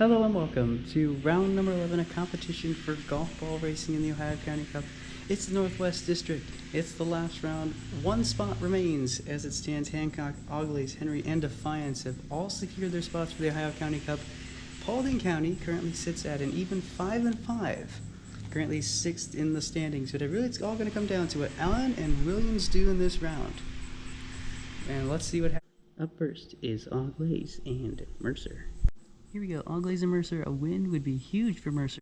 Hello and welcome to round number 11, a competition for golf ball racing in the Ohio County Cup. It's the Northwest District. It's the last round. One spot remains as it stands. Hancock, Auglaize, Henry, and Defiance have all secured their spots for the Ohio County Cup. Paulding County currently sits at an even 5-5, currently 6th in the standings. But it's all going to come down to what Allen and Williams do in this round. And let's see what happens. Up first is Auglaize and Mercer. Here we go, Auglaize and Mercer. A win would be huge for Mercer.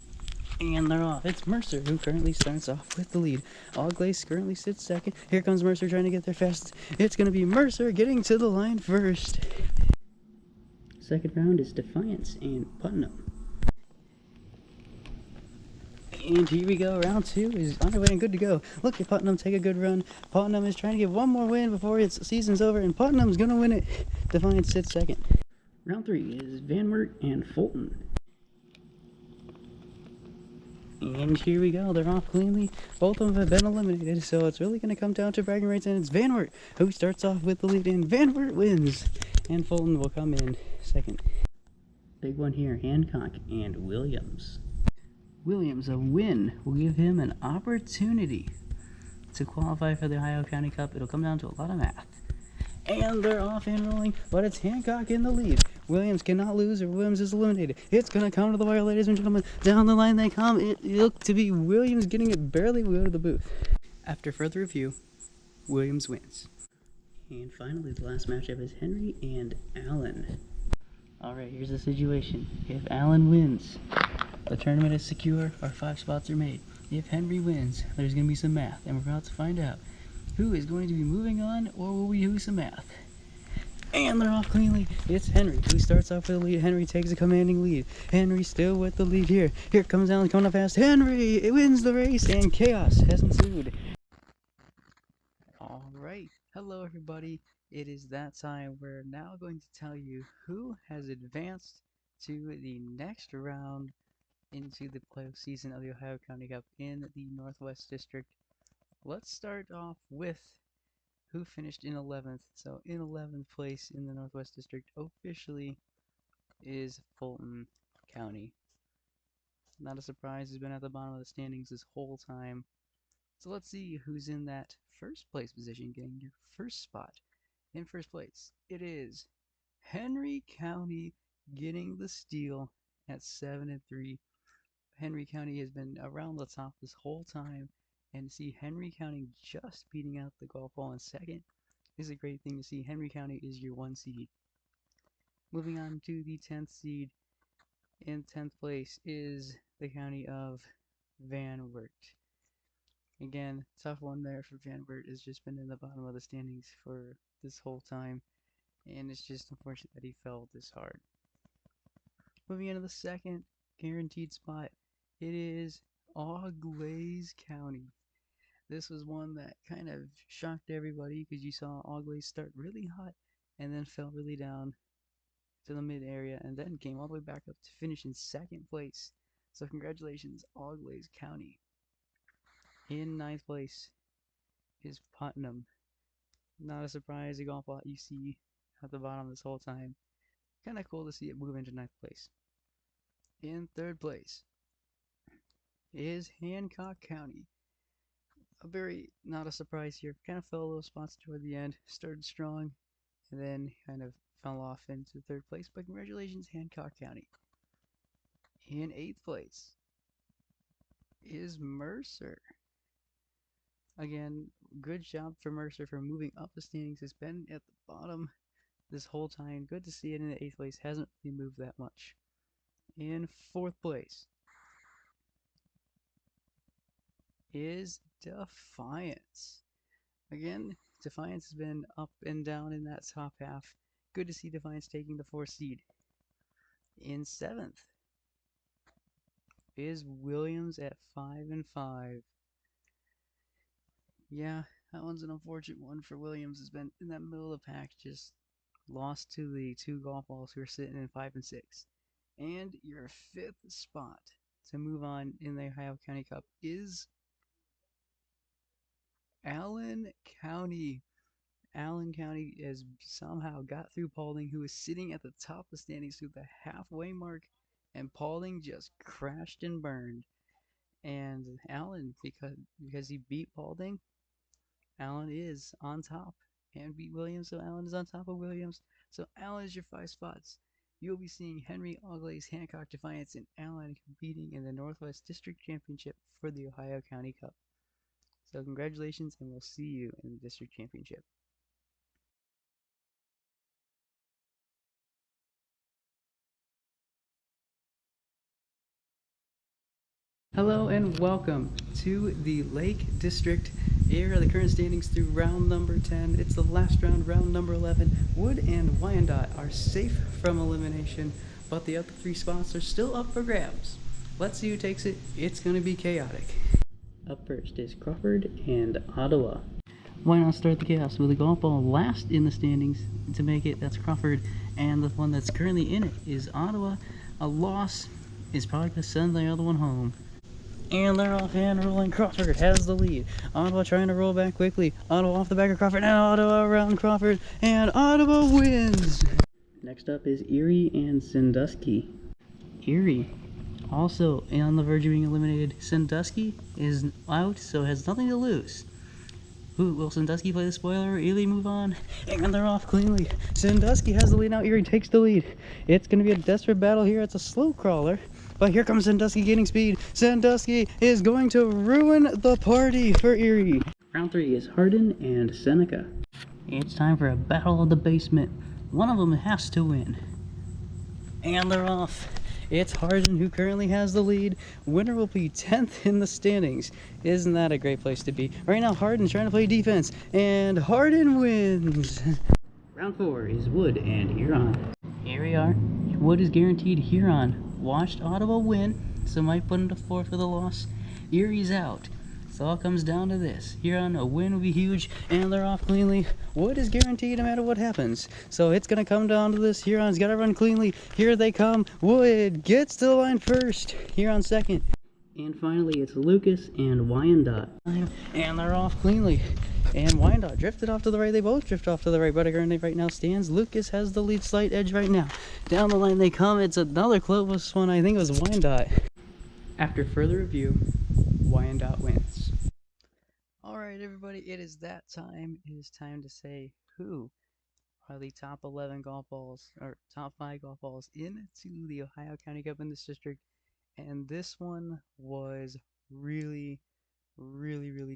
And they're off. It's Mercer who currently starts off with the lead. Auglaize currently sits second. Here comes Mercer trying to get there fast. It's going to be Mercer getting to the line first. Second round is Defiance and Putnam. And here we go, round two is underway and good to go. Look at Putnam take a good run. Putnam is trying to get one more win before its season's over, and Putnam's going to win it. Defiance sits second. Round three is Van Wert and Fulton. And here we go, they're off cleanly. Both of them have been eliminated, so it's really going to come down to bragging rights, and it's Van Wert who starts off with the lead, and Van Wert wins. And Fulton will come in second. Big one here, Hancock and Williams. Williams, a win will give him an opportunity to qualify for the Ohio County Cup. It'll come down to a lot of math. And they're off and rolling, but it's Hancock in the lead. Williams cannot lose, or Williams is eliminated. It's going to come to the wire, ladies and gentlemen. Down the line they come. It looked to be Williams getting it barely. We go to the booth. After further review, Williams wins. And finally, the last matchup is Henry and Allen. Alright, here's the situation. If Allen wins, the tournament is secure. Our 5 spots are made. If Henry wins, there's going to be some math, and we're about to find out who is going to be moving on, or will we do some math? And they're off cleanly. It's Henry who starts off with the lead. Henry takes a commanding lead. Henry still with the lead here. Here comes Allen coming up fast. Henry, it wins the race, and chaos has ensued. Alright, hello everybody. It is that time. We're now going to tell you who has advanced to the next round into the playoff season of the Ohio County Cup in the Northwest District. Let's start off with who finished in 11th. So in 11th place in the Northwest District officially is Fulton County. Not a surprise, he's been at the bottom of the standings this whole time. So let's see who's in that first place position, getting your first spot. In first place, it is Henry County getting the steal at 7-3. Henry County has been around the top this whole time, and to see Henry County just beating out the golf ball in second is a great thing to see. Henry County is your 1 seed. Moving on to the 10th seed. In 10th place is the county of Van Wert. Again, tough one there for Van Wert. Has just been in the bottom of the standings for this whole time, and it's just unfortunate that he fell this hard. Moving into the second guaranteed spot, it is Auglaize County. This was one that kind of shocked everybody because you saw Auglaize start really hot and then fell really down to the mid area and then came all the way back up to finish in second place. So congratulations, Auglaize County. In 9th place is Putnam. Not a surprise, a golf ball you see at the bottom this whole time. Kind of cool to see it move into 9th place. In 3rd place is Hancock County. Not a surprise here. Kind of fell a little spots toward the end. Started strong and then kind of fell off into 3rd place. But congratulations, Hancock County. In 8th place is Mercer. Again, good job for Mercer for moving up the standings. It's been at the bottom this whole time. Good to see it in the 8th place. Hasn't really moved that much. In 4th place is Defiance. Again, Defiance has been up and down in that top half. Good to see Defiance taking the 4th seed. In 7th is Williams at 5-5. Yeah, that one's an unfortunate one for Williams. Has been in that middle of the pack, just lost to the 2 golf balls who are sitting in 5 and 6. And your 5th spot to move on in the Ohio County Cup is Allen County. Allen County has somehow got through Paulding, who is sitting at the top of the standings through the halfway mark, and Paulding just crashed and burned. And Allen, because he beat Paulding, Allen is on top and beat Williams, so Allen is on top of Williams. So Allen is your 5 spots. You'll be seeing Henry Auglays, Hancock Defiance, and Allen competing in the Northwest District Championship for the Ohio County Cup. So congratulations, and we'll see you in the District Championship. Hello and welcome to the Lake District. Here are the current standings through round number 10. It's the last round, round number 11. Wood and Wyandotte are safe from elimination, but the other 3 spots are still up for grabs. Let's see who takes it. It's going to be chaotic. Up first is Crawford and Ottawa. Why not start the chaos with a golf ball last in the standings to make it? That's Crawford, and the one that's currently in it is Ottawa. A loss is probably going to send the other one home. And they're off hand rolling. Crawford has the lead. Ottawa trying to roll back quickly. Ottawa off the back of Crawford. And Ottawa around Crawford. And Ottawa wins. Next up is Erie and Sandusky. Erie also on the verge of being eliminated. Sandusky is out, so has nothing to lose. Ooh, will Sandusky play the spoiler or Erie move on? And they're off cleanly. Sandusky has the lead now. Erie takes the lead. It's going to be a desperate battle here. It's a slow crawler. But here comes Sandusky gaining speed. Sandusky is going to ruin the party for Erie. Round 3 is Hardin and Seneca. It's time for a battle of the basement. One of them has to win. And they're off. It's Hardin who currently has the lead. Winner will be 10th in the standings. Isn't that a great place to be? Right now, Hardin's trying to play defense, and Hardin wins. Round 4 is Wood and Huron. Here we are. Wood is guaranteed. Huron watched Ottawa win, so might put him to 4th with a loss. Erie's out. So it all comes down to this. Huron, a win would be huge, and they're off cleanly. Wood is guaranteed no matter what happens. So it's going to come down to this. Huron's got to run cleanly. Here they come. Wood gets to the line first. Huron second. And finally, it's Lucas and Wyandotte. And they're off cleanly. And Wyandotte drifted off to the right. They both drift off to the right, but currently right now stands. Lucas has the lead slight edge right now. Down the line they come. It's another close one. I think it was Wyandotte. After further review, Wyandotte wins. Alright everybody, it is that time. It is time to say who are the top 11 golf balls, or top 5 golf balls into the Ohio County Cup in this district. And this one was really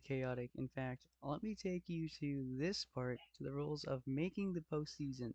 chaotic. In fact, let me take you to this part, to the rules of making the postseason.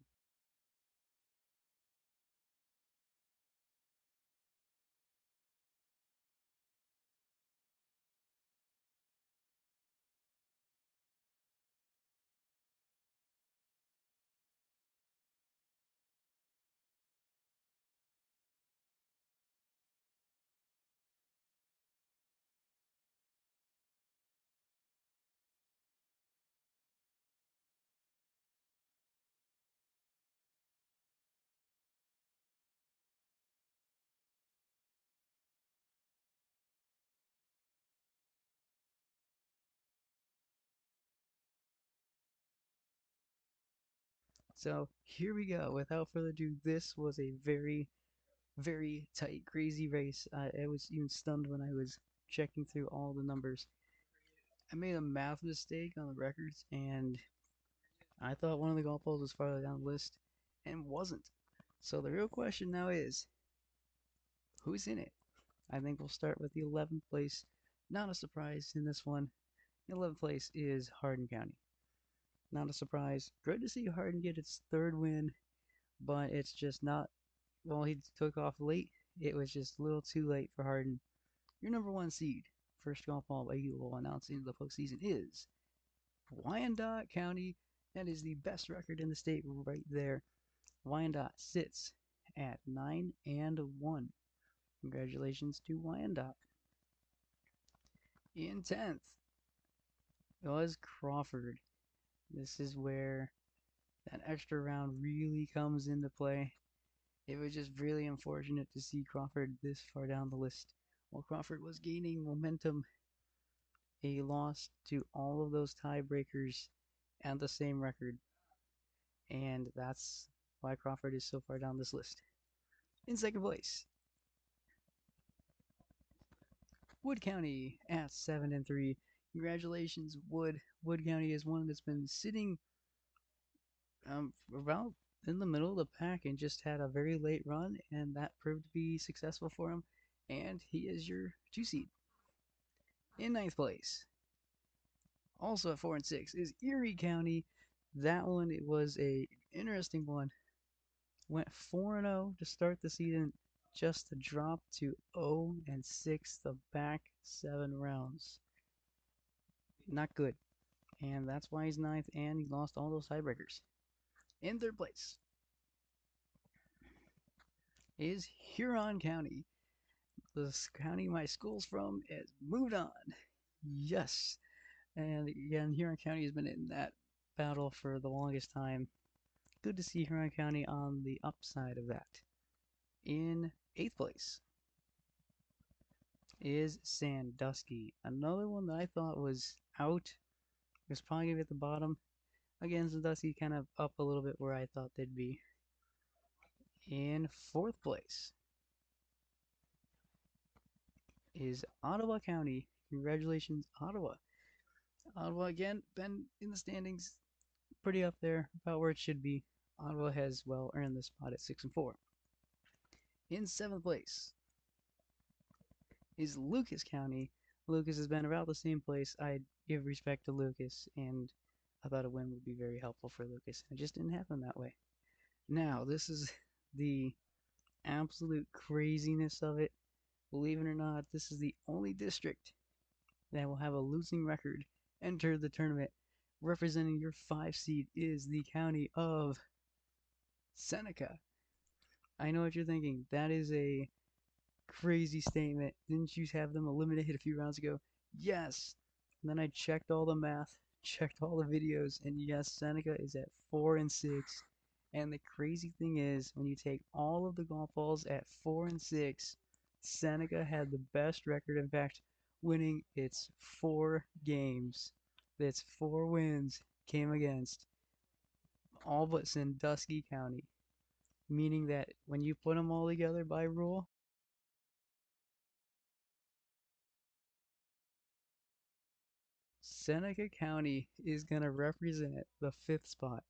So here we go. Without further ado, this was a very tight, crazy race. I was even stunned when I was checking through all the numbers. I made a math mistake on the records, and I thought one of the golf balls was farther down the list, and wasn't. So the real question now is, who's in it? I think we'll start with the 11th place. Not a surprise in this one. The 11th place is Hardin County. Not a surprise. Good to see Hardin get its 3rd win, but it's just not. Well, he took off late. It was just a little too late for Hardin. Your number 1 seed, first golf ball you will announce into the postseason, is Wyandotte County. That is the best record in the state right there. Wyandotte sits at 9-1. Congratulations to Wyandotte. In 10th was Crawford. This is where that extra round really comes into play. It was just really unfortunate to see Crawford this far down the list. While Crawford was gaining momentum, he lost to all of those tiebreakers and the same record. And that's why Crawford is so far down this list. In second place Wood County at 7-3. Congratulations, Wood. Wood County is one that's been sitting about in the middle of the pack and just had a very late run, and that proved to be successful for him. And he is your 2 seed. In ninth place, also at 4-6, is Erie County. That one, it was a interesting one. Went 4-0 to start the season, just to drop to 0-6 the back 7 rounds. Not good. And that's why he's ninth, and he lost all those tiebreakers. In third place is Huron County. The county my school's from has moved on. Yes. And again, Huron County has been in that battle for the longest time. Good to see Huron County on the upside of that. In eighth place is Sandusky. Another one that I thought was out. It was probably going to be at the bottom. Again, Sandusky kind of up a little bit where I thought they'd be. In fourth place is Ottawa County. Congratulations, Ottawa. Ottawa, again, been in the standings pretty up there, about where it should be. Ottawa has, well, earned the spot at 6-4. In seventh place is Lucas County. Lucas has been about the same place. I give respect to Lucas, and I thought a win would be very helpful for Lucas. It just didn't happen that way. Now, this is the absolute craziness of it. Believe it or not, this is the only district that will have a losing record enter the tournament. Representing your 5 seed is the county of Seneca. I know what you're thinking. That is a crazy statement. Didn't you have them eliminated a few rounds ago? Yes. And then I checked all the math, checked all the videos, and yes, Seneca is at 4-6. And the crazy thing is, when you take all of the golf balls at 4-6, Seneca had the best record. In fact, winning its 4 games. Its 4 wins came against all but Sandusky County. Meaning that when you put them all together by rule, Seneca County is going to represent the 5th spot.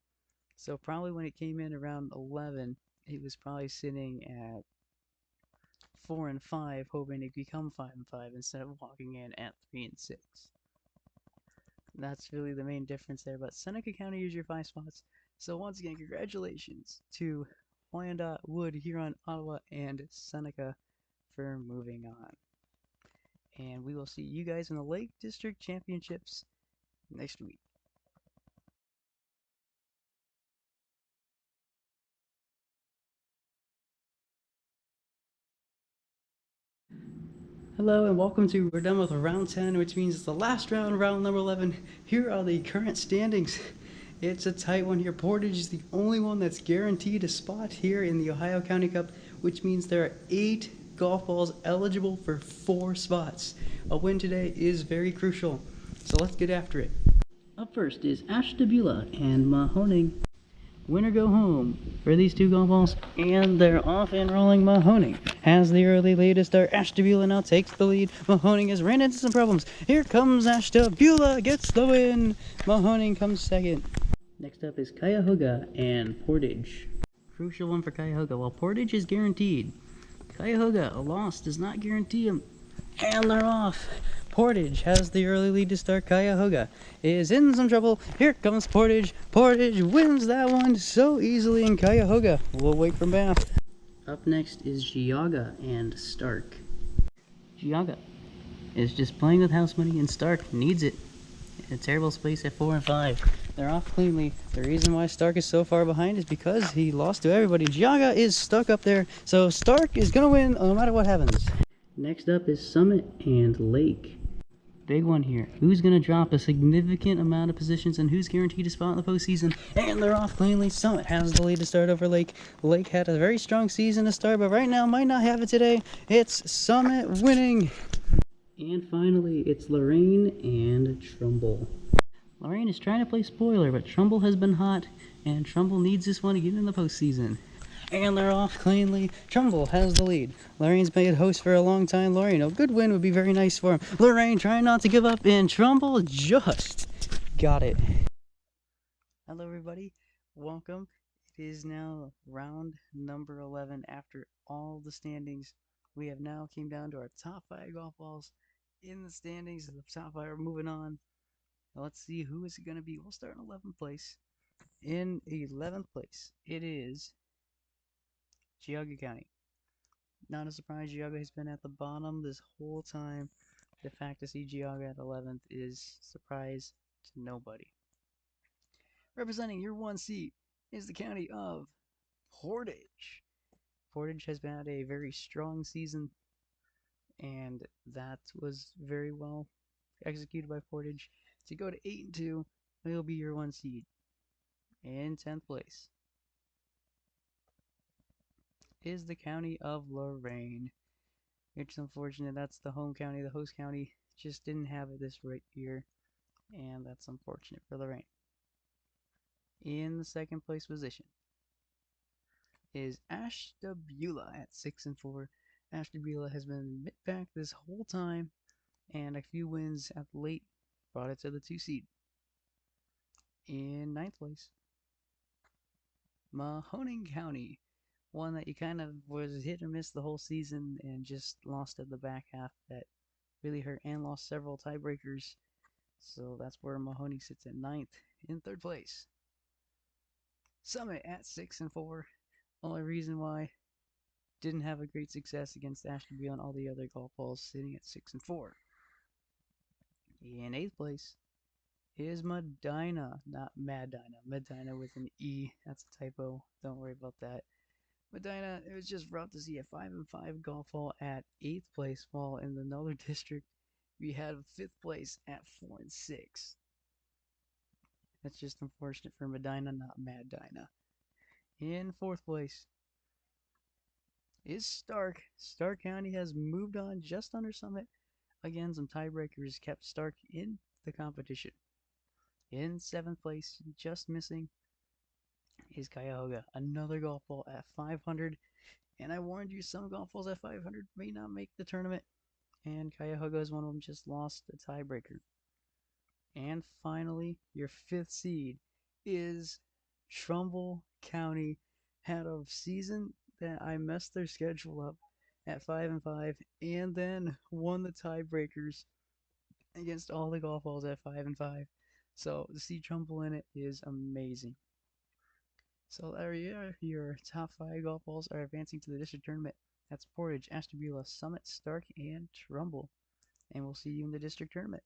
So probably when it came in around 11, it was probably sitting at 4-5, hoping to become 5-5 instead of walking in at 3-6. That's really the main difference there. But Seneca County is your 5 spots. So once again, congratulations to Wyandotte, Wood, Huron, Ottawa, and Seneca for moving on. And we will see you guys in the Lake District Championships next week. Hello and welcome to, we're done with round 10, which means it's the last round, round number 11. Here are the current standings. It's a tight one here. Portage is the only one that's guaranteed a spot here in the Ohio County Cup, which means there are 8 golf balls eligible for 4 spots. A win today is very crucial, so let's get after it. Up first is Ashtabula and Mahoning. Winner go home for these 2 golf balls, and they're off and rolling. Mahoning has the early lead to start. Ashtabula now takes the lead. Mahoning has ran into some problems. Here comes Ashtabula, gets the win. Mahoning comes second. Next up is Cuyahoga and Portage. Crucial one for Cuyahoga. While Portage is guaranteed, Cuyahoga, a loss does not guarantee him. And they're off. Portage has the early lead to start. Cuyahoga is in some trouble. Here comes Portage. Portage wins that one so easily, and Cuyahoga will wait for Bath. Up next is Geauga and Stark. Geauga is just playing with house money, and Stark needs it. In a terrible space at 4-5. They're off cleanly. The reason why Stark is so far behind is because he lost to everybody. Geauga is stuck up there, so Stark is going to win no matter what happens. Next up is Summit and Lake. Big one here. Who's going to drop a significant amount of positions and who's guaranteed a spot in the postseason? And they're off cleanly. Summit has the lead to start over Lake. Lake had a very strong season to start, but right now might not have it today. It's Summit winning. And finally, it's Lorraine and Trumbull. Lorraine is trying to play spoiler, but Trumbull has been hot, and Trumbull needs this one to get in the postseason. And they're off cleanly. Trumbull has the lead. Lorraine's been host for a long time. Lorraine, a good win would be very nice for him. Lorraine trying not to give up, and Trumbull just got it. Hello everybody, welcome. It is now round number 11 after all the standings. We have now came down to our top 5 golf balls in the standings. The top 5 are moving on. Now let's see who is it going to be. We'll start in 11th place. In 11th place, it is Geauga County. Not a surprise, Geauga has been at the bottom this whole time. The fact to see Geauga at 11th is surprise to nobody. Representing your 1 seat is the county of Portage. Portage has been at a very strong season, and that was very well executed by Portage. To go to 8-2, they'll be your 1 seed. In 10th place is the county of Lorraine. It's unfortunate, that's the home county. The host county just didn't have it this right year, and that's unfortunate for Lorraine. In the 2nd place position is Ashtabula at 6-4. Ashtabula has been mid-pack this whole time, and a few wins at the late brought it to the 2 seed. In 9th place, Mahoning County, one that you kind of was hit or miss the whole season and just lost at the back half. That really hurt, and lost several tiebreakers. So that's where Mahoning sits at 9th. In 3rd place, Summit at 6-4. Only reason why didn't have a great success against Ashtabula and all the other golf balls, sitting at 6-4. In 8th place is Medina, not Madina. Medina with an E. That's a typo. Don't worry about that. Medina, it was just rough to see a 5-5 golf ball at 8th place, while in the Northern District we had 5th place at 4-6. That's just unfortunate for Medina, not Madina. In 4th place is Stark. Stark County has moved on just under Summit. Again, some tiebreakers kept Stark in the competition. In 7th place, just missing, is Cuyahoga. Another golf ball at 500. And I warned you, some golf balls at 500 may not make the tournament. And Cuyahoga is one of them, just lost a tiebreaker. And finally, your 5th seed is Trumbull County. Had a season that I messed their schedule up at 5-5, and then won the tiebreakers against all the golf balls at 5-5. So to see Trumbull in it is amazing. So there you are. Your top 5 golf balls are advancing to the district tournament. That's Portage, Ashtabula, Summit, Stark, and Trumbull. And we'll see you in the district tournament.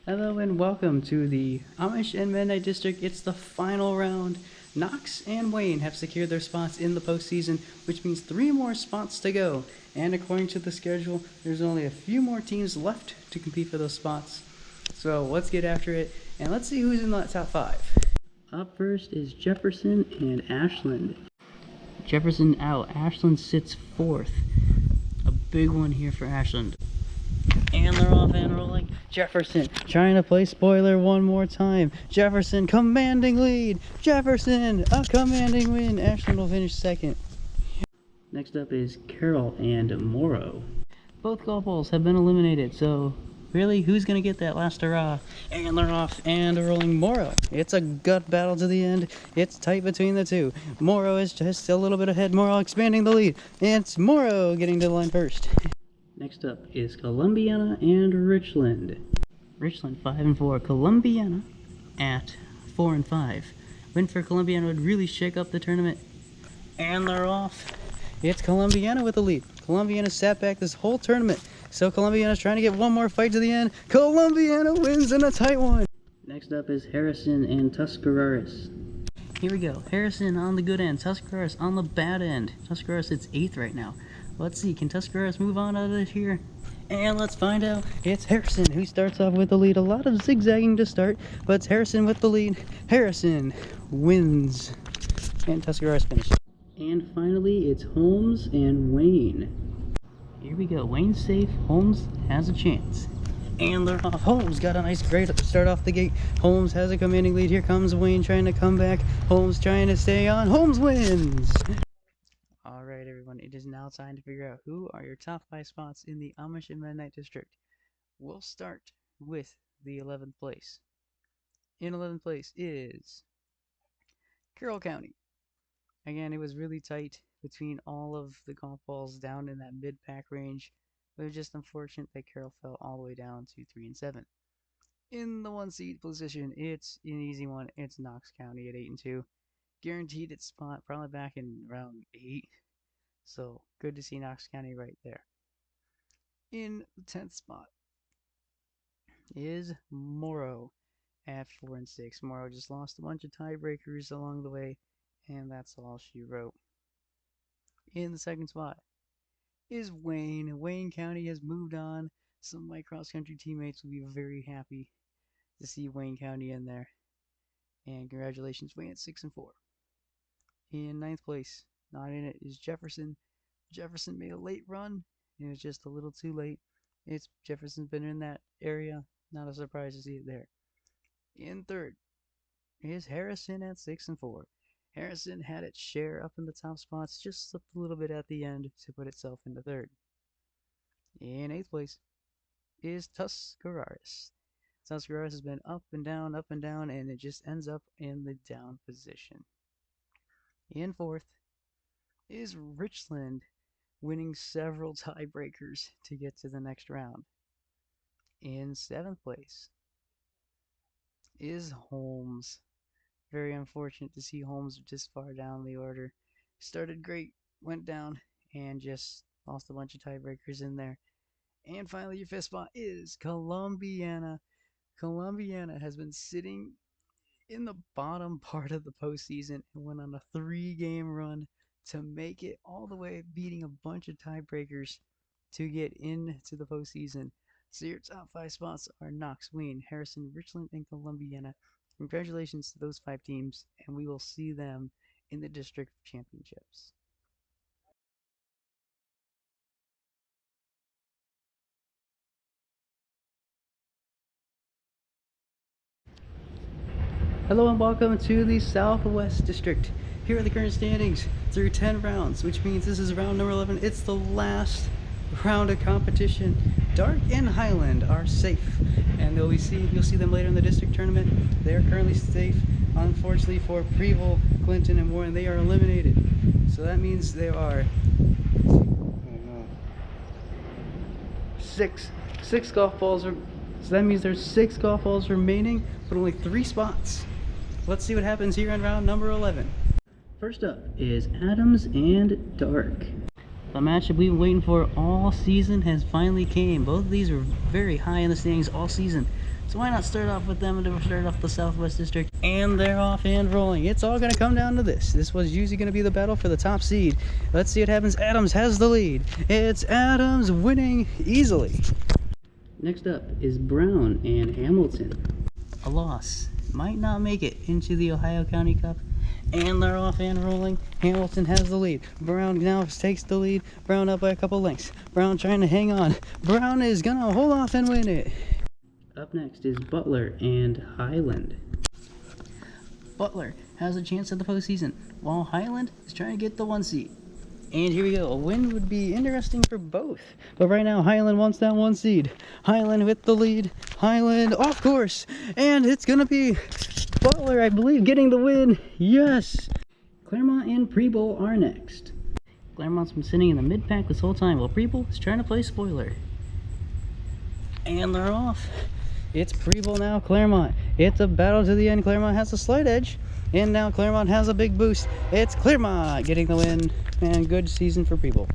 Hello and welcome to the Amish and Mennonite District. It's the final round. Knox and Wayne have secured their spots in the postseason, which means 3 more spots to go. And according to the schedule, there's only a few more teams left to compete for those spots. So let's get after it, and let's see who's in the top 5. Up first is Jefferson and Ashland. Jefferson out. Ashland sits 4th. A big one here for Ashland. And they're off and rolling. Jefferson trying to play spoiler one more time. Jefferson commanding lead. Jefferson, a commanding win. Ashland will finish 2nd. Next up is Carroll and Morrow. Both golf balls have been eliminated, so really, who's going to get that last hurrah? And they're off and rolling. Morrow. It's a gut battle to the end. It's tight between the two. Morrow is just a little bit ahead. Morrow expanding the lead. It's Morrow getting to the line first. Next up is Columbiana and Richland. Richland 5-4. Columbiana at 4-5. Win for Columbiana would really shake up the tournament. And they're off. It's Columbiana with the lead. Columbiana sat back this whole tournament. So Columbiana's trying to get one more fight to the end. Columbiana wins in a tight one. Next up is Harrison and Tuscarawas. Here we go. Harrison on the good end. Tuscarawas on the bad end. Tuscarawas sits 8th right now. Let's see, can Tuscarawas move on out of this here? And let's find out. It's Harrison who starts off with the lead. A lot of zigzagging to start, but it's Harrison with the lead. Harrison wins. And Tuscarawas finishes. And finally, it's Holmes and Wayne. Here we go. Wayne's safe. Holmes has a chance. And they're off. Holmes got a nice great start off the gate. Holmes has a commanding lead. Here comes Wayne trying to come back. Holmes trying to stay on. Holmes wins! Alright everyone, it is now time to figure out who are your top 5 spots in the Amish and Mennonite District. We'll start with the 11th place. In 11th place is Carroll County. Again, it was really tight between all of the golf balls down in that mid-pack range. It was just unfortunate that Carroll fell all the way down to 3 and 7. In the 1 seed position, it's an easy one. It's Knox County at 8 and 2. Guaranteed its spot probably back in round 8. So good to see Knox County right there. In the 10th spot is Morrow at 4 and 6. Morrow just lost a bunch of tiebreakers along the way, and that's all she wrote. In the 2nd spot is Wayne. Wayne County has moved on. Some of my cross-country teammates will be very happy to see Wayne County in there. And congratulations, Wayne at 6 and 4. In 9th place, not in it, is Jefferson. Jefferson made a late run. It was just a little too late. Jefferson's been in that area. Not a surprise to see it there. In 3rd is Harrison at 6 and 4. Harrison had its share up in the top spots, just slipped a little bit at the end to put itself into 3rd. In 8th place is Tuscarawas. Tuscarawas has been up and down, and it just ends up in the down position. In 4th is Richland, winning several tiebreakers to get to the next round. In 7th place is Holmes. Very unfortunate to see Holmes this far down the order. Started great, went down, and just lost a bunch of tiebreakers in there. And finally, your 5th spot is Columbiana. Columbiana has been sitting in the bottom part of the postseason and went on a 3-game run to make it all the way, beating a bunch of tiebreakers to get into the postseason. So your top 5 spots are Knox, Wayne, Harrison, Richland, and Columbiana. Congratulations to those 5 teams, and we will see them in the district championships. Hello and welcome to the Southwest District. Here are the current standings through 10 rounds, which means this is round number 11. It's the last round of competition. Dark and Highland are safe, and you'll see them later in the district tournament. They are currently safe. Unfortunately for Preble, Clinton, and Warren, they are eliminated. So that means there are six golf balls. So that means there's 6 golf balls remaining, but only 3 spots. Let's see what happens here in round number 11. First up is Adams and Dark. The matchup we've been waiting for all season has finally came. Both of these were very high in the standings all season. So why not start off with them to start off the Southwest District? And they're off and rolling. It's all going to come down to this. This was usually going to be the battle for the top seed. Let's see what happens. Adams has the lead. It's Adams winning easily. Next up is Brown and Hamilton. A loss. Might not make it into the Ohio County Cup. And they're off and rolling. Hamilton has the lead. Brown now takes the lead. Brown up by a couple lengths. Brown trying to hang on. Brown is gonna hold off and win it. Up next is Butler and Highland. Butler has a chance at the postseason, while Highland is trying to get the 1 seed. And here we go. A win would be interesting for both. But right now, Highland wants that 1 seed. Highland with the lead. Highland off course. And it's going to be Butler, I believe, getting the win. Yes! Claremont and Preble are next. Claremont's been sitting in the mid-pack this whole time, while Preble is trying to play spoiler. And they're off. It's Preble now, Claremont. It's a battle to the end. Claremont has a slight edge. And now Claremont has a big boost. It's Claremont getting the win. And good season for Preble.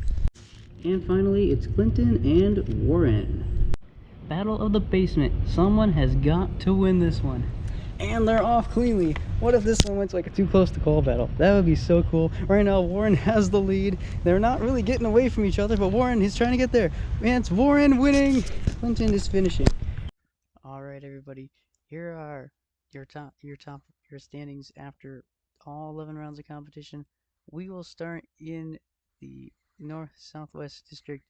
And finally, it's Clinton and Warren. Battle of the basement. Someone has got to win this one. And they're off cleanly. What if this one went like a too close to call battle? That would be so cool. Right now, Warren has the lead. They're not really getting away from each other, but Warren is trying to get there. And it's Warren winning. Clinton is finishing. All right, everybody. Here are your standings after all 11 rounds of competition. We will start in the North Southwest District,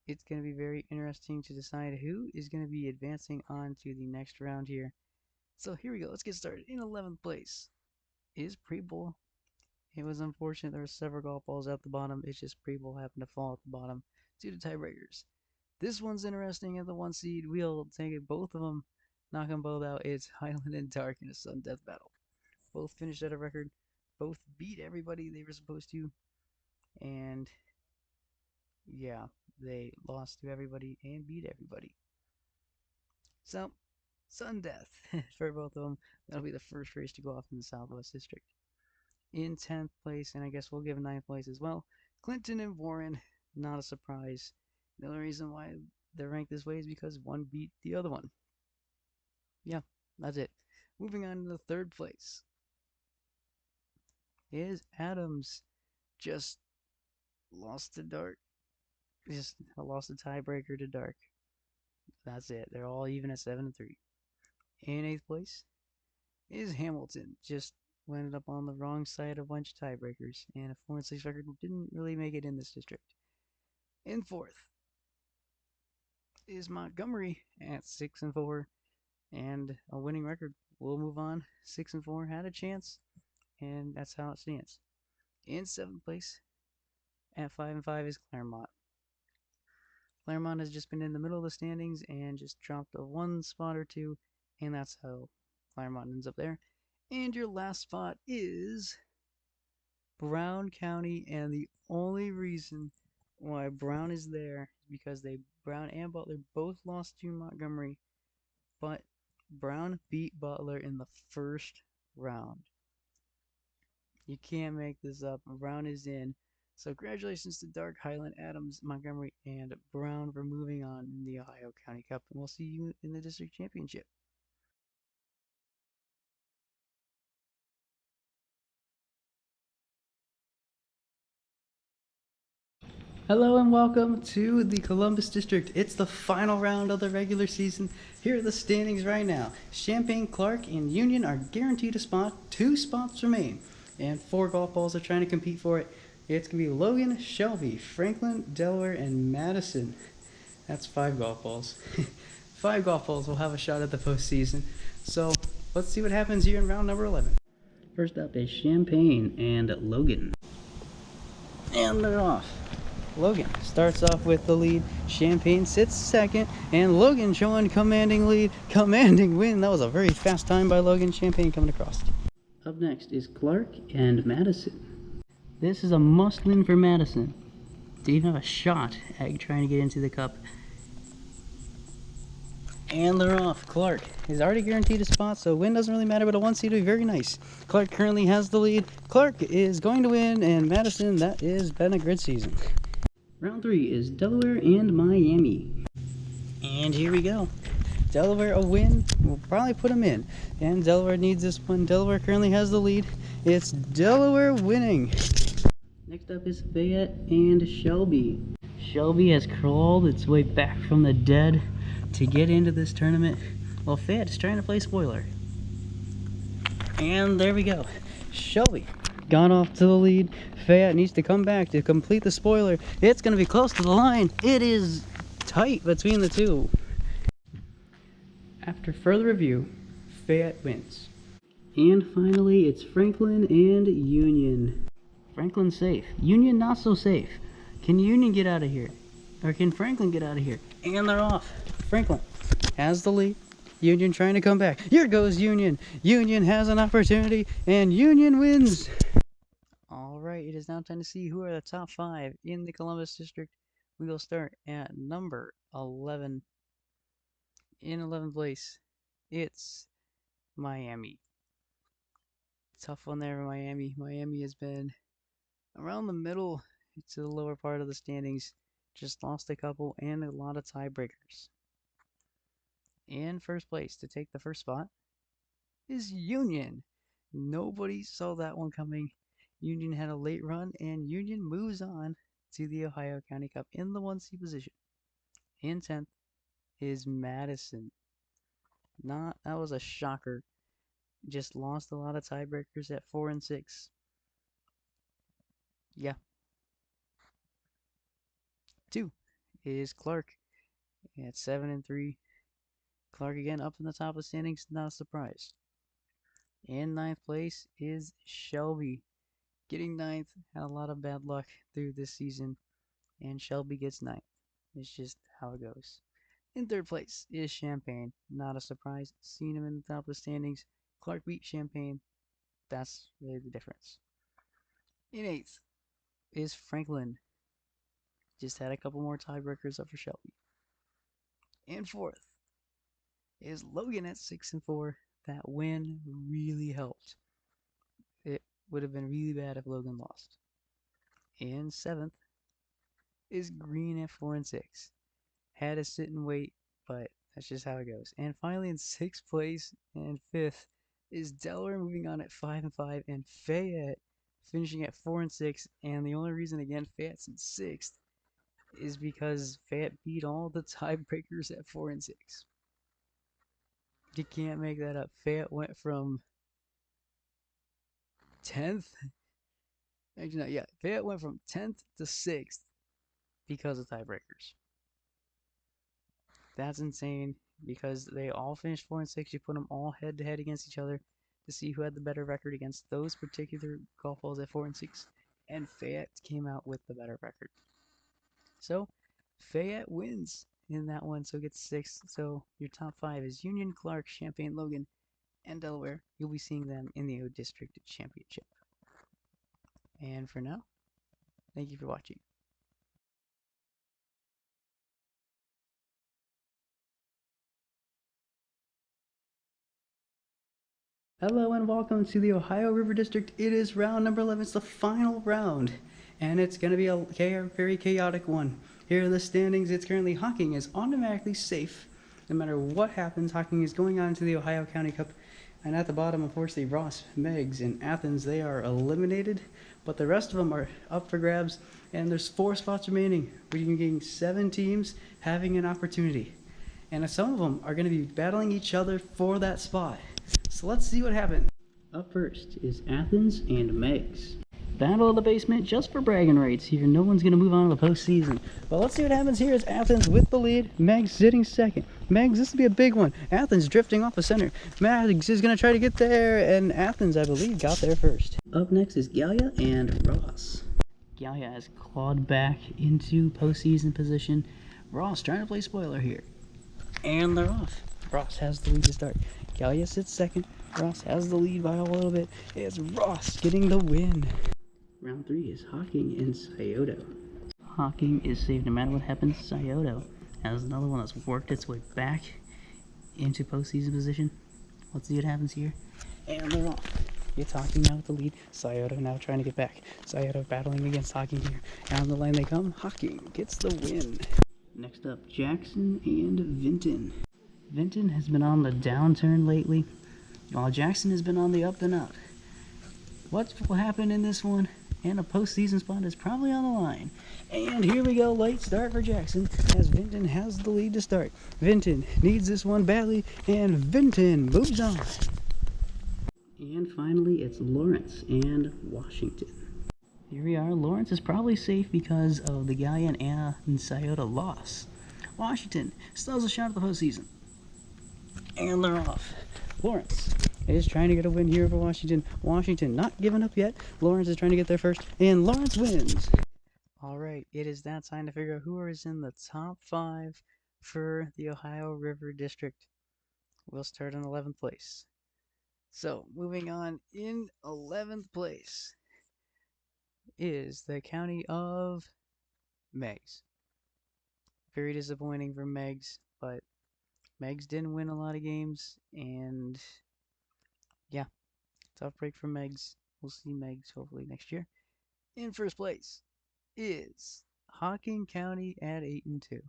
it's going to be very interesting to decide who is going to be advancing on to the next round here. So here we go. Let's get started. In 11th place is Preble. It was unfortunate there were several golf balls at the bottom. It's just Preble happened to fall at the bottom due to tiebreakers. This one's interesting at the 1 seed. We'll take it, both of them, knock them both out. It's Highland and Dark in a sudden death battle. Both finished at a record. Both beat everybody they were supposed to. And yeah, they lost to everybody and beat everybody. So, sudden death for both of them. That'll be the first race to go off in the Southwest District. In 10th place, and I guess we'll give 9th place as well, Clinton and Warren. Not a surprise. The only reason why they're ranked this way is because one beat the other one. Yeah, that's it. Moving on to the 3rd place is Adams. Just lost to Dark. Just lost a tiebreaker to Dark. That's it. They're all even at 7-3. In 8th place is Hamilton. Just ended up on the wrong side of a bunch of tiebreakers, and a 4-6 record didn't really make it in this district. In 4th is Montgomery at 6-4, and a winning record. We'll move on. 6-4 had a chance, and that's how it stands. In 7th place at 5-5 is Claremont. Claremont has just been in the middle of the standings and just dropped a 1 spot or 2, and that's how Claremont ends up there. And your last spot is Brown County, and the only reason why Brown is there is because Brown and Butler both lost to Montgomery, but Brown beat Butler in the first round. You can't make this up. Brown is in. So congratulations to Dark, Highland, Adams, Montgomery, and Brown for moving on in the Ohio County Cup, and we'll see you in the district championship. Hello and welcome to the Columbus District. It's the final round of the regular season. Here are the standings right now. Champaign, Clark, and Union are guaranteed a spot. 2 spots remain, and 4 golf balls are trying to compete for it. It's going to be Logan, Shelby, Franklin, Delaware, and Madison. That's 5 golf balls. 5 golf balls will have a shot at the postseason. So let's see what happens here in round number 11. First up is Champaign and Logan. And they're off. Logan starts off with the lead. Champaign sits second, and Logan showing commanding lead, commanding win. That was a very fast time by Logan. Champaign coming across. Up next is Clark and Madison. This is a must win for Madison to even have a shot at trying to get into the cup. And they're off. Clark is already guaranteed a spot, so win doesn't really matter, but a 1 seed would be very nice. Clark currently has the lead. Clark is going to win, and Madison, that has been a good season. Round 3 is Delaware and Miami. And here we go. Delaware a win will probably put them in. And Delaware needs this one. Delaware currently has the lead. It's Delaware winning. Next up is Fayette and Shelby. Shelby has crawled its way back from the dead to get into this tournament. Well, Fayette is trying to play spoiler. And there we go. Shelby gone off to the lead. Fayette needs to come back to complete the spoiler. It's going to be close to the line. It is tight between the two. After further review, Fayette wins. And finally, it's Franklin and Union. Franklin safe. Union not so safe. Can Union get out of here? Or can Franklin get out of here? And they're off. Franklin has the lead. Union trying to come back. Here goes Union. Union has an opportunity, and Union wins. Alright, it is now time to see who are the top 5 in the Columbus District. We will start at number 11. In 11th place, it's Miami. Tough one there for Miami. Miami has been around the middle to the lower part of the standings. Just lost a couple and a lot of tiebreakers. In first place to take the first spot is Union. Nobody saw that one coming. Union had a late run, and Union moves on to the Ohio County Cup in the 1 seed position. In 10th is Madison. That was a shocker. Just lost a lot of tiebreakers at 4 and 6. Yeah. 2 is Clark at 7-3. Clark again up in the top of the standings, not a surprise. In ninth place is Shelby. Getting ninth, had a lot of bad luck through this season, and Shelby gets ninth. It's just how it goes. In third place is Champagne. Not a surprise, seeing him in the top of the standings. Clark beat Champagne. That's really the difference. In eighth is Franklin. Just had a couple more tiebreakers up for Shelby. In fourth is Logan at 6-4. That win really helped. It would have been really bad if Logan lost. In seventh is Green at 4-6. Had to sit and wait, but that's just how it goes. And finally, in sixth place and fifth is Delaware moving on at 5-5, and Fayette finishing at 4-6. And the only reason again Fayette's in sixth is because Fayette beat all the tiebreakers at 4-6. You can't make that up. Fayette went from 10th. Actually, no, yeah. Fayette went from 10th to 6th because of tiebreakers. That's insane because they all finished 4-6. You put them all head to head against each other to see who had the better record against those particular golf balls at 4-6. And Fayette came out with the better record. So Fayette wins in that one, so gets sixth. So your top five is Union, Clark, Champaign, Logan, and Delaware. You'll be seeing them in the O District Championship. And for now, thank you for watching. Hello and welcome to the Ohio River District. It is round number 11. It's the final round, and it's going to be a very chaotic one. Here are the standings. It's currently Hocking is automatically safe. No matter what happens, Hocking is going on to the Ohio County Cup. And at the bottom, unfortunately, Ross, Meigs, and Athens, they are eliminated. But the rest of them are up for grabs, and there's 4 spots remaining. We're getting 7 teams having an opportunity. And some of them are going to be battling each other for that spot. So let's see what happens. Up first is Athens and Meigs. Battle of the basement just for bragging rights here. No one's going to move on to the postseason. But let's see what happens here. Is Athens with the lead. Meigs sitting second. Meigs, this will be a big one. Athens drifting off the center. Meigs is going to try to get there. And Athens, I believe, got there first. Up next is Gallia and Ross. Gallia has clawed back into postseason position. Ross trying to play spoiler here. And they're off. Ross has the lead to start. Gallia sits second. Ross has the lead by a little bit. It's Ross getting the win. Round 3 is Hocking and Scioto. Hocking is safe no matter what happens. Scioto has another one that's worked its way back into postseason position. Let's see what happens here. And they're off. It's Hocking now with the lead. Scioto now trying to get back. Scioto battling against Hocking here. Down the line they come. Hocking gets the win. Next up, Jackson and Vinton. Vinton has been on the downturn lately, while Jackson has been on the up and up. What will happen in this one? And a postseason spot is probably on the line. And here we go, late start for Jackson, as Vinton has the lead to start. Vinton needs this one badly, and Vinton moves on. And finally, it's Lawrence and Washington. Here we are. Lawrence is probably safe because of the Gallia and Anna and Scioto loss. Washington still has a shot at the postseason. And they're off. Lawrence is trying to get a win here for Washington. Washington not giving up yet. Lawrence is trying to get there first, and Lawrence wins. Alright, it is that time to figure out who is in the top 5 for the Ohio River District. We'll start in 11th place. So, moving on, in 11th place is the county of Meigs. Very disappointing for Meigs, but Meigs didn't win a lot of games, and yeah, tough break for Meigs. We'll see Meigs hopefully next year. In first place is Hocking County at 8-2.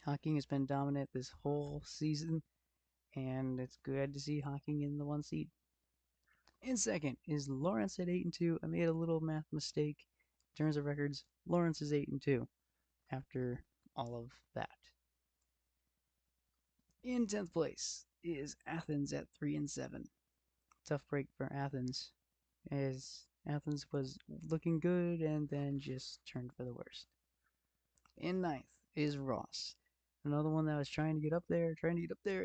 Hocking has been dominant this whole season, and it's good to see Hocking in the 1 seed. In second is Lawrence at 8-2. I made a little math mistake in terms of records. Lawrence is 8-2 after all of that. In 10th place is Athens at 3-7. Tough break for Athens, as Athens was looking good and then just turned for the worst. In ninth is Ross. Another one that was trying to get up there,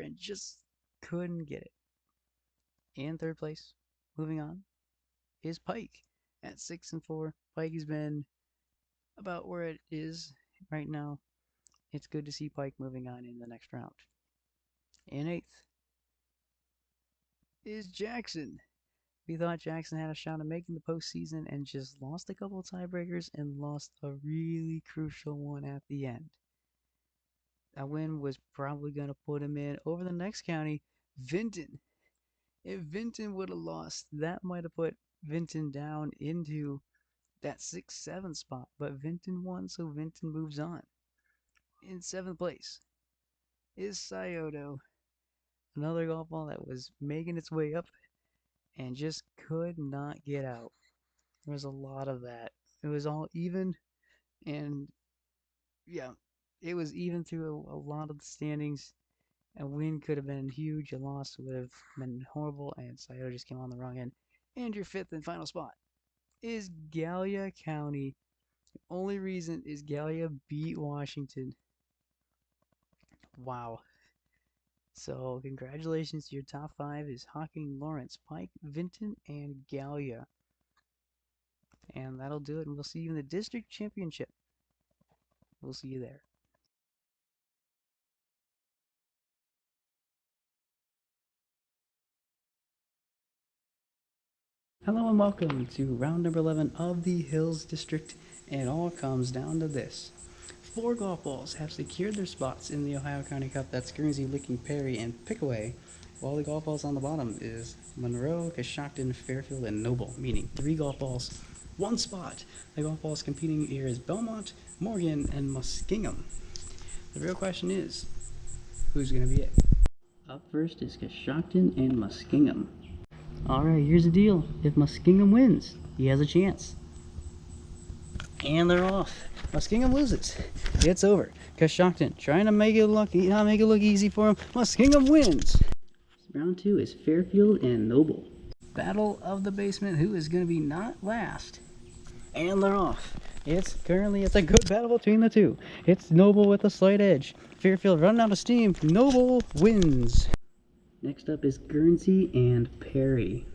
and just couldn't get it. In third place, moving on, is Pike at 6-4. Pike has been about where it is right now. It's good to see Pike moving on in the next round. In eighth is Jackson. We thought Jackson had a shot at making the postseason and just lost a couple of tiebreakers and lost a really crucial one at the end. That win was probably going to put him in over the next county, Vinton. If Vinton would have lost, that might have put Vinton down into that 6-7 spot. But Vinton won, so Vinton moves on. In seventh place is Scioto. Another golf ball that was making its way up and just could not get out. There was a lot of that. It was all even, and yeah, it was even through a lot of the standings. A win could have been huge. A loss would have been horrible, and Scioto just came on the wrong end. And your fifth and final spot is Gallia County. The only reason is Gallia beat Washington. Wow. So congratulations to your top five is Hawking, Lawrence, Pike, Vinton, and Gallia. And that'll do it, and we'll see you in the district championship. We'll see you there. Hello and welcome to round number 11 of the Hills District, and it all comes down to this. 4 golf balls have secured their spots in the Ohio County Cup. That's Guernsey, Licking, Perry, and Pickaway, while the golf balls on the bottom is Monroe, Coshocton, Fairfield, and Noble, meaning 3 golf balls, 1 spot. The golf balls competing here is Belmont, Morgan, and Muskingum. The real question is, who's going to be it? Up first is Coshocton and Muskingum. Alright, here's the deal. If Muskingum wins, he has a chance. And they're off. Muskingum loses. It's over. Coshocton trying to make it look easy for him. Muskingum wins. Round 2 is Fairfield and Noble. Battle of the basement. Who is going to be not last? And they're off. It's a good battle between the two. It's Noble with a slight edge. Fairfield running out of steam. Noble wins. Next up is Guernsey and Perry.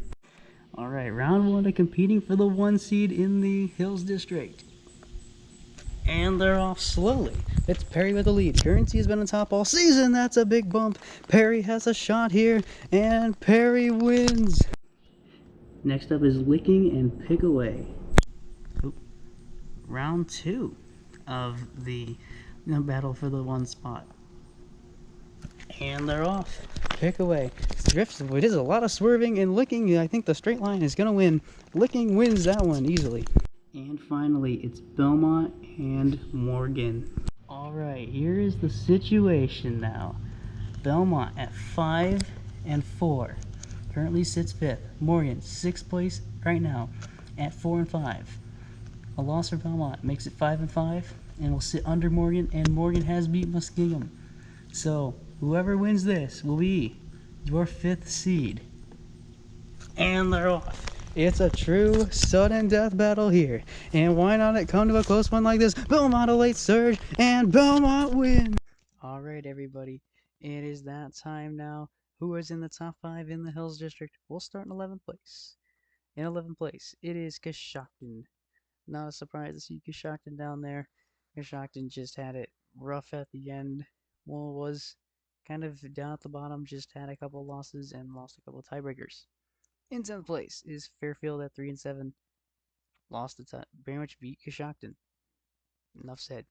Alright, round 1 of competing for the 1 seed in the Hills District. And they're off slowly. It's Perry with the lead. Guernsey has been on top all season. That's a big bump. Perry has a shot here, and Perry wins. Next up is Licking and Pickaway. Round 2 of the battle for the 1 spot. And they're off. Pickaway drifts. It is a lot of swerving, and Licking, I think the straight line is going to win. Licking wins that one easily. And finally, it's Belmont and Morgan. Alright, here is the situation now. Belmont at 5-4. Currently sits 5th. Morgan, 6th place right now at 4-5. A loss for Belmont makes it 5-5, and will sit under Morgan, and Morgan has beat Muskingum. So, whoever wins this will be your 5th seed. And they're off. It's a true sudden death battle here. And why not it come to a close one like this? Belmont a late surge, and Belmont win. Alright, everybody. It is that time now. Who is in the top 5 in the Hills District? We'll start in 11th place. In 11th place, it is Coshocton. Not a surprise to see Coshocton down there. Coshocton just had it rough at the end. Well, was kind of down at the bottom, just had a couple losses and lost a couple tiebreakers. In 10th place is Fairfield at 3-7. Lost the time, very much beat Coshocton. Enough said.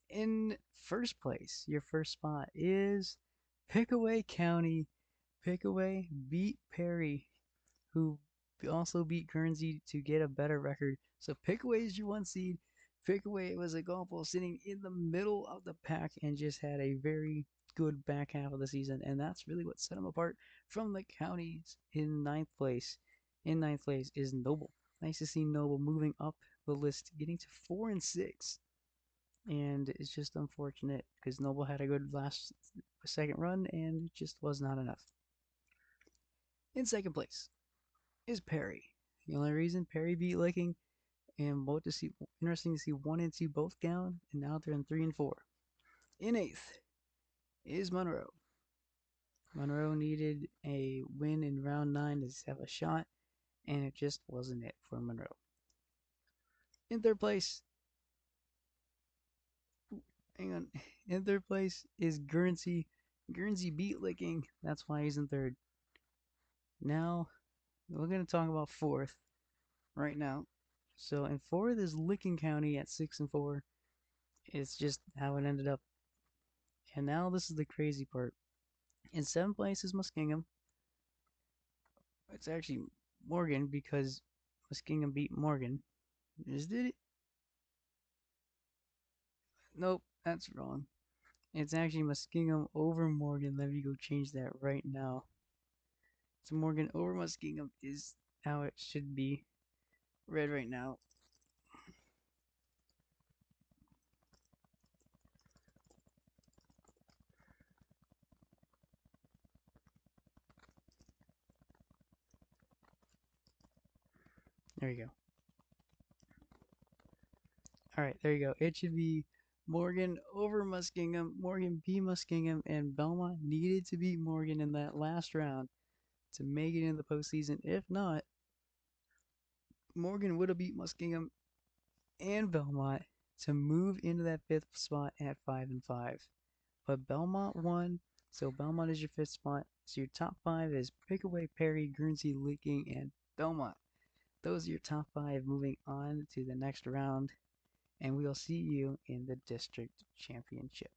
In first place, your first spot is Pickaway County. Pickaway beat Perry, who also beat Guernsey to get a better record. So Pickaway is your 1 seed. Pickaway was a golf ball sitting in the middle of the pack and just had a very good back half of the season, and that's really what set him apart from the counties in 9th place. In 9th place is Noble. Nice to see Noble moving up the list, getting to 4-6. And it's just unfortunate because Noble had a good second run, and it just was not enough. In 2nd place is Perry. The only reason Perry beat Licking and both to see interesting to see 1 and 2 both down, and now they're in 3 and 4. In eighth is Monroe. Monroe needed a win in round 9 to have a shot, and it just wasn't it for Monroe. In third place, hang on, in third place is Guernsey. Guernsey beat Licking, that's why he's in third. Now, we're going to talk about fourth right now. So in fourth is Licking County at 6-4. It's just how it ended up. And now this is the crazy part. In seventh place is Muskingum. It's actually Morgan because Muskingum beat Morgan. Just did it? Nope, that's wrong. It's actually Muskingum over Morgan. Let me go change that right now. So Morgan over Muskingum is how it should be read right now. There you go. Alright, there you go. It should be Morgan over Muskingum. Morgan beat Muskingum, and Belmont needed to beat Morgan in that last round to make it in the postseason. If not, Morgan would have beat Muskingum and Belmont to move into that fifth spot at 5-5. But Belmont won, so Belmont is your fifth spot. So your top five is Pickaway, Perry, Guernsey, Licking, and Belmont. Those are your top five moving on to the next round, and we'll see you in the district championship.